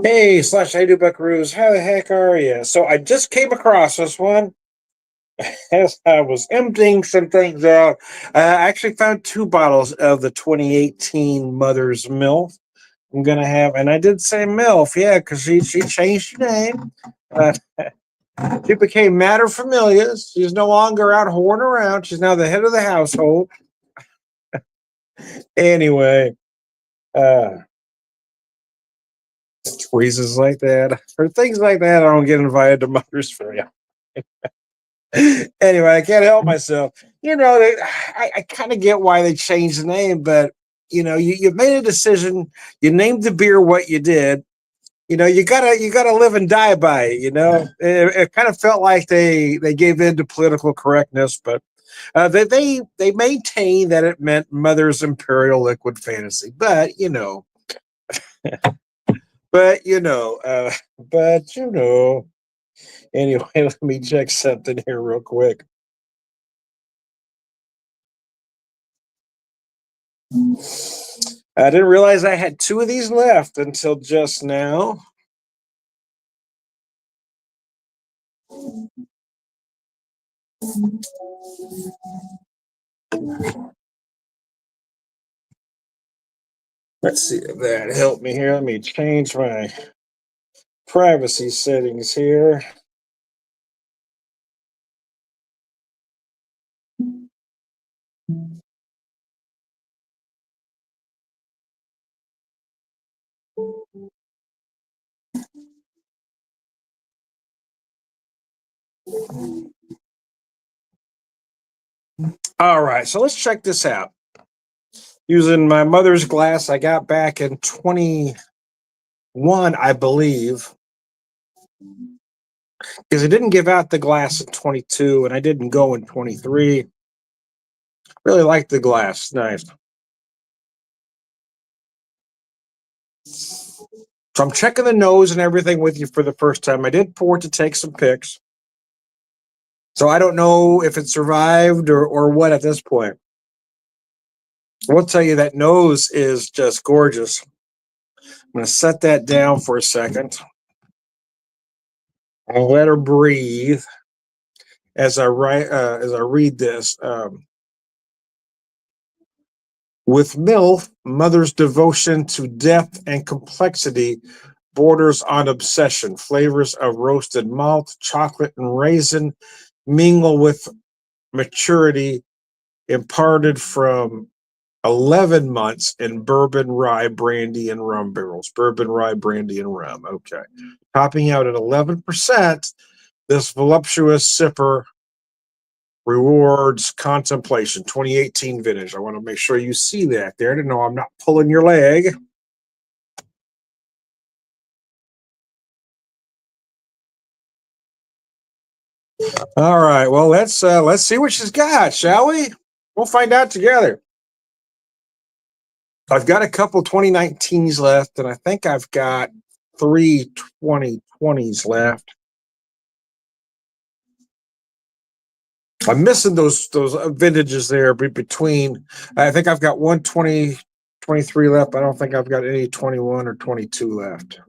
Hey, Slash, I do Buckaroos. How the heck are you? So I just came across this one as I was emptying some things out. I actually found two bottles of the 2018 Mother's MILF. I'm gonna have, and I did say MILF, yeah, because she changed her name. Uh, she became matter familia. She's no longer out whoring around. She's now the head of the household. Anyway, uh, reasons like that, or things like that, I don't get invited to Mother's for you. Anyway, I can't help myself. I kind of get why they changed the name, but you made a decision. You named the beer what you did. You gotta live and die by it. It kind of felt like they gave in to political correctness, but they maintain that it meant Mother's Imperial Liquid Fantasy. But you know, uh, but you know. Anyway, let me check something here real quick. I didn't realize I had two of these left until just now. Let's see if that helped me here. Let me change my privacy settings here. All right, so let's check this out. Using my mother's glass I got back in 21, I believe, because I didn't give out the glass in 22 and I didn't go in 23. Really like the glass. Nice. So I'm checking the nose and everything with you for the first time. I did pour it to take some pics. So I don't know if it survived or what at this point. I will tell you that nose is just gorgeous. I'm going to set that down for a second. I'll let her breathe as I read this. With MILF, mother's devotion to depth and complexity borders on obsession. Flavors of roasted malt, chocolate, and raisin mingle with maturity imparted from 11 months in bourbon, rye, brandy, and rum barrels. Bourbon, rye, brandy, and rum. Okay. Topping out at 11%, this voluptuous sipper rewards contemplation. 2018 vintage. I want to make sure you see that there to know I'm not pulling your leg. All right. Well, let's see what she's got, shall we? We'll find out together. I've got a couple 2019s left, and I think I've got three 2020s left. I'm missing those vintages there between. I think I've got one 2023 left. I don't think I've got any 21 or 22 left.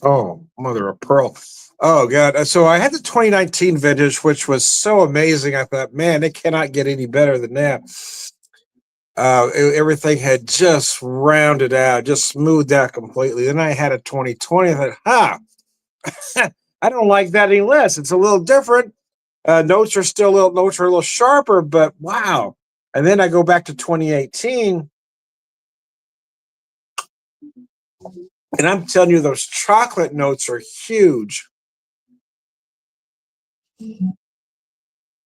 Oh, mother of pearl. Oh, God. So I had the 2019 vintage, which was so amazing. I thought, man, it cannot get any better than that. Everything had just rounded out, just smoothed out completely. Then I had a 2020. I thought, I don't like that any less. It's a little different. Notes are a little sharper, but wow. And then I go back to 2018, and I'm telling you, those chocolate notes are huge.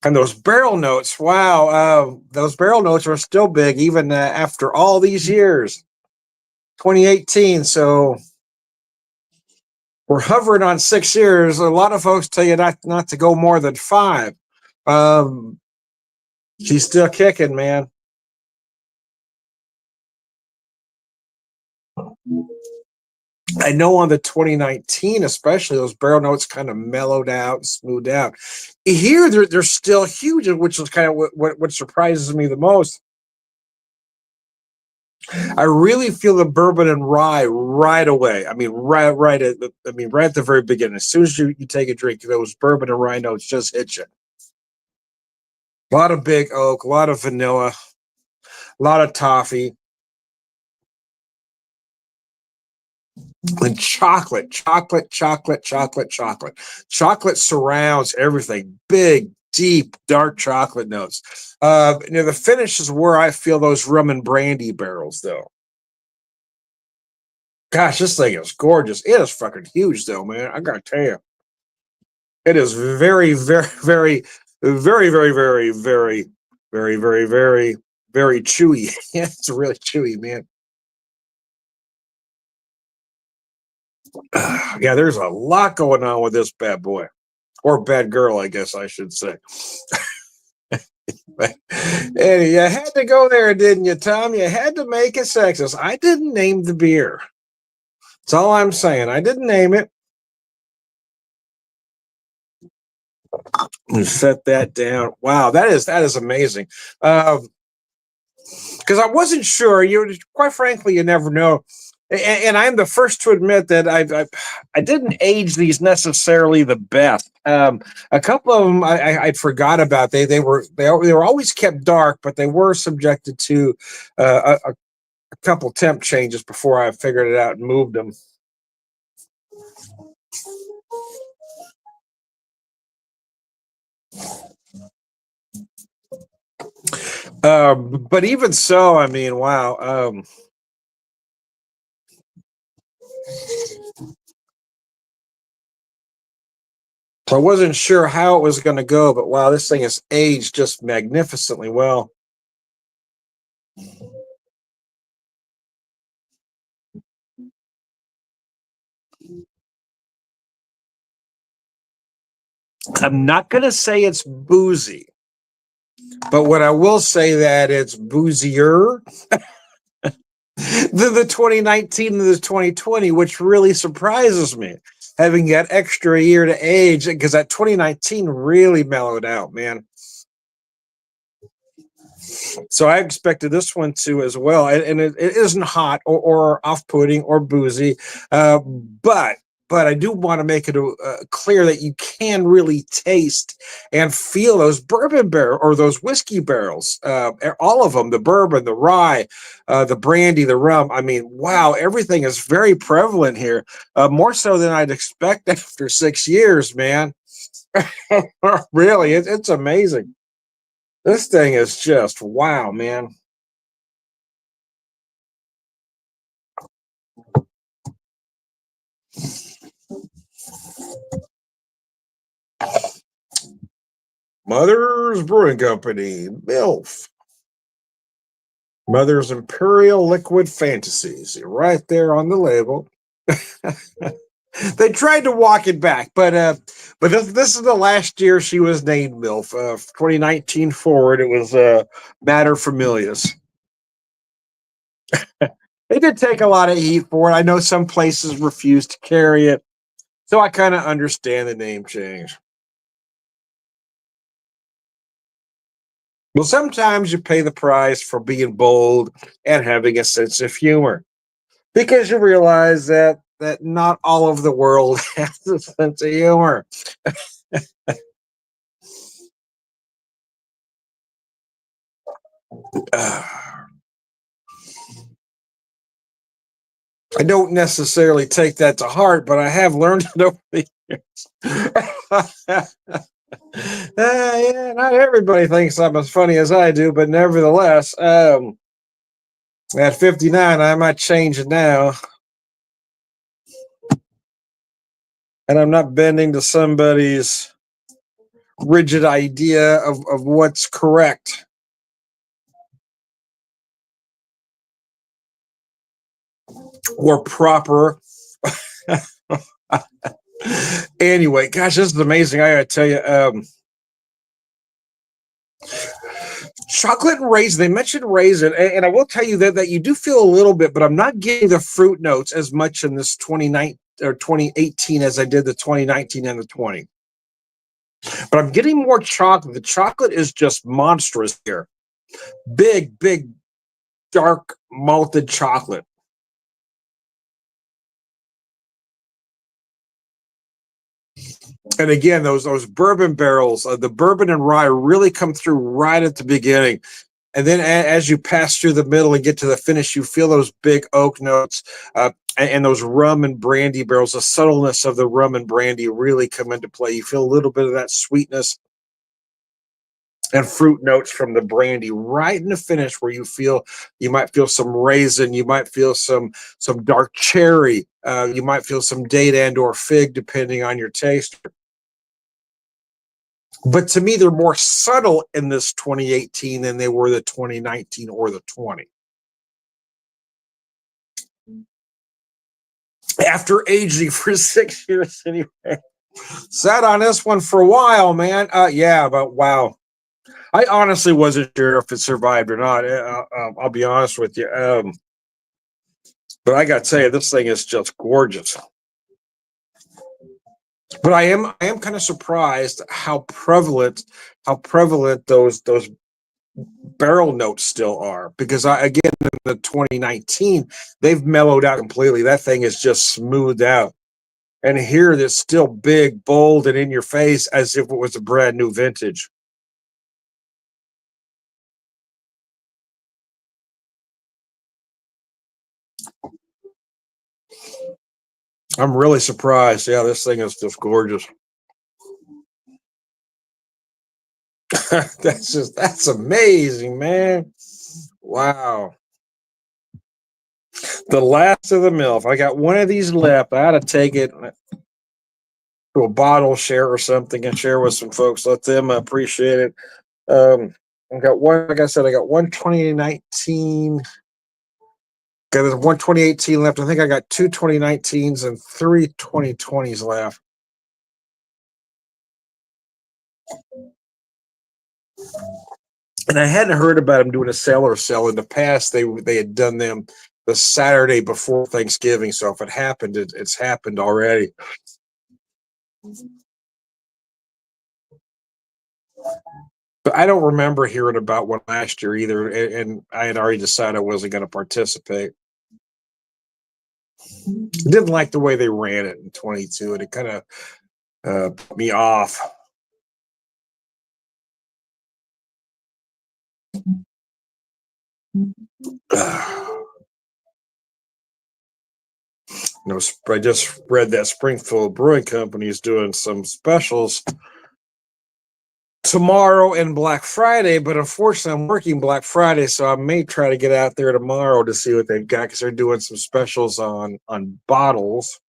And those barrel notes, wow, those barrel notes are still big even after all these years. 2018, so we're hovering on 6 years. A lot of folks tell you not to go more than five. Um, she's still kicking, man. I know on the 2019, especially, those barrel notes kind of mellowed out, smoothed out. Here, they're still huge, which is kind of what surprises me the most. I really feel the bourbon and rye right away. I mean, right at right at the very beginning. As soon as you take a drink, those bourbon and rye notes just hit you. A lot of big oak, a lot of vanilla, a lot of toffee, and chocolate, chocolate, chocolate, chocolate, chocolate. Chocolate surrounds everything. Big, deep, dark chocolate notes. The finish is where I feel those rum and brandy barrels, though. Gosh, this thing is gorgeous. It is fucking huge, though, man. I gotta tell you, it is very, very, very, very, very, very, very, very, very, very, very chewy. It's really chewy, man. Yeah, there's a lot going on with this bad boy, or bad girl, I guess I should say. And you had to go there, didn't you, Tom? You had to make it sexist. I didn't name the beer. That's all I'm saying. I didn't name it. You set that down. Wow, that is amazing. Because I wasn't sure. Quite frankly, you never know. And I'm the first to admit that I didn't age these necessarily the best. A couple of them I'd forgot about. They were always kept dark, but they were subjected to a couple temp changes before I figured it out and moved them. But even so, I mean, wow. So I wasn't sure how it was going to go, but wow, this thing has aged just magnificently well. I'm not going to say it's boozy, but what I will say that it's boozier than the 2019 and the 2020, which really surprises me. Having that extra year to age, because that 2019 really mellowed out, man. So I expected this one to as well, and it isn't hot or off-putting or boozy, but I do want to make it clear that you can really taste and feel those bourbon barrel or those whiskey barrels, all of them, the bourbon, the rye, the brandy, the rum. I mean, wow, everything is very prevalent here, more so than I'd expect after 6 years, man. Really, it's amazing. This thing is just wow, man. Mother's Brewing Company, MILF. Mother's Imperial Liquid Fantasies, right there on the label. They tried to walk it back, but this is the last year she was named MILF. 2019 forward, it was Mater Familias. They did take a lot of heat for it. I know some places refused to carry it, so I kind of understand the name change. Well, sometimes you pay the price for being bold and having a sense of humor because you realize that not all of the world has a sense of humor. I don't necessarily take that to heart, but I have learned it over the years. Yeah, not everybody thinks I'm as funny as I do, but nevertheless, at 59, I might change it now. And I'm not bending to somebody's rigid idea of what's correct. Or proper. Anyway, gosh, this is amazing. I gotta tell you, Chocolate and raisin. They mentioned raisin, and I will tell you that you do feel a little bit, but I'm not getting the fruit notes as much in this 2019 or 2018 as I did the 2019 and the 20. But I'm getting more chocolate. The chocolate is just monstrous here. Big, big, dark malted chocolate. And again, those bourbon barrels, the bourbon and rye really come through right at the beginning. And then as you pass through the middle and get to the finish, you feel those big oak notes and those rum and brandy barrels. The subtleness of the rum and brandy really come into play. You feel a little bit of that sweetness and fruit notes from the brandy right in the finish, where you might feel some raisin, you might feel some dark cherry, you might feel some date and or fig, depending on your taste. But to me, they're more subtle in this 2018 than they were the 2019 or the 20. After aging for 6 years anyway. Sat on this one for a while, man. Yeah, but wow. I honestly wasn't sure if it survived or not. I'll be honest with you. But I got to tell you, this thing is just gorgeous. But I am kind of surprised how prevalent those barrel notes still are, because again, in the 2019 they've mellowed out completely. That thing is just smoothed out, and here it's still big, bold, and in your face as if it was a brand new vintage. I'm really surprised. Yeah, this thing is just gorgeous. That's amazing, man. Wow. The last of the MILF. I got one of these left. I ought to take it to a bottle share or something and share with some folks. Let them appreciate it. I got one, like I said, I got one 2019. Got one 2018 left. I think I got two 2019s and three 2020s left. And I hadn't heard about them doing a cellar sale in the past. They had done them the Saturday before Thanksgiving. So if it happened, it's happened already. But I don't remember hearing about one last year either, and I had already decided I wasn't going to participate. Didn't like the way they ran it in 22, and it kind of put me off. No, I just read that Springfield Brewing Company is doing some specials tomorrow and Black Friday, but unfortunately I'm working Black Friday, so I may try to get out there tomorrow to see what they've got, because they're doing some specials on bottles.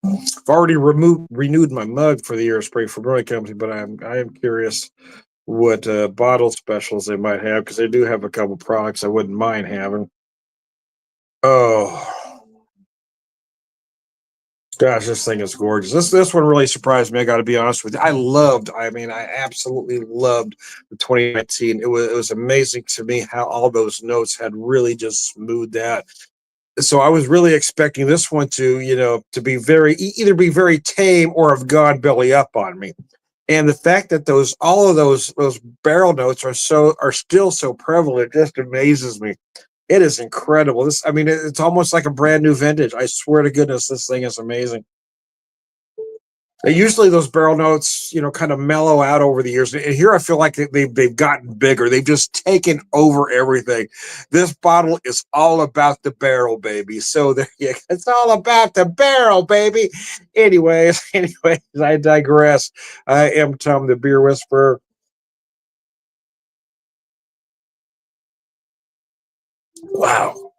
I've already renewed my mug for the year of Springfield Brewing Company, but I am curious what bottle specials they might have, because they do have a couple products I wouldn't mind having. Oh gosh, this thing is gorgeous. This one really surprised me. I got to be honest with you. I absolutely loved the 2019. It was amazing to me how all those notes had really just smoothed out. So I was really expecting this one to be either be very tame or have gone belly up on me. And the fact that all of those barrel notes are still so prevalent just amazes me. It is incredible. It's almost like a brand new vintage. I swear to goodness, this thing is amazing. Usually those barrel notes, kind of mellow out over the years. And here I feel like they've gotten bigger. They've just taken over everything. This bottle is all about the barrel, baby. So it's all about the barrel, baby. Anyways, I digress. I am Tom the Beer Whisperer. Wow.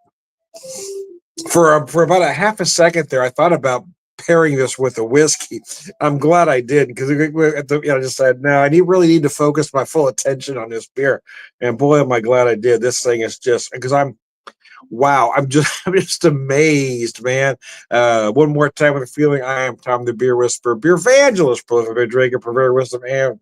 For about a half a second there, I thought about pairing this with a whiskey. I'm glad I did, because I just said, no, I really need to focus my full attention on this beer. And boy, am I glad I did. This thing is just, because Wow, I'm just amazed, man. One more time with a feeling. I am Tom the Beer Whisperer, Beer Evangelist, prolific beer drinker, purveyor of wisdom, and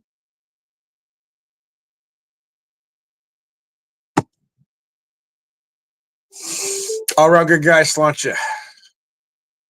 all around good guy, sláinte.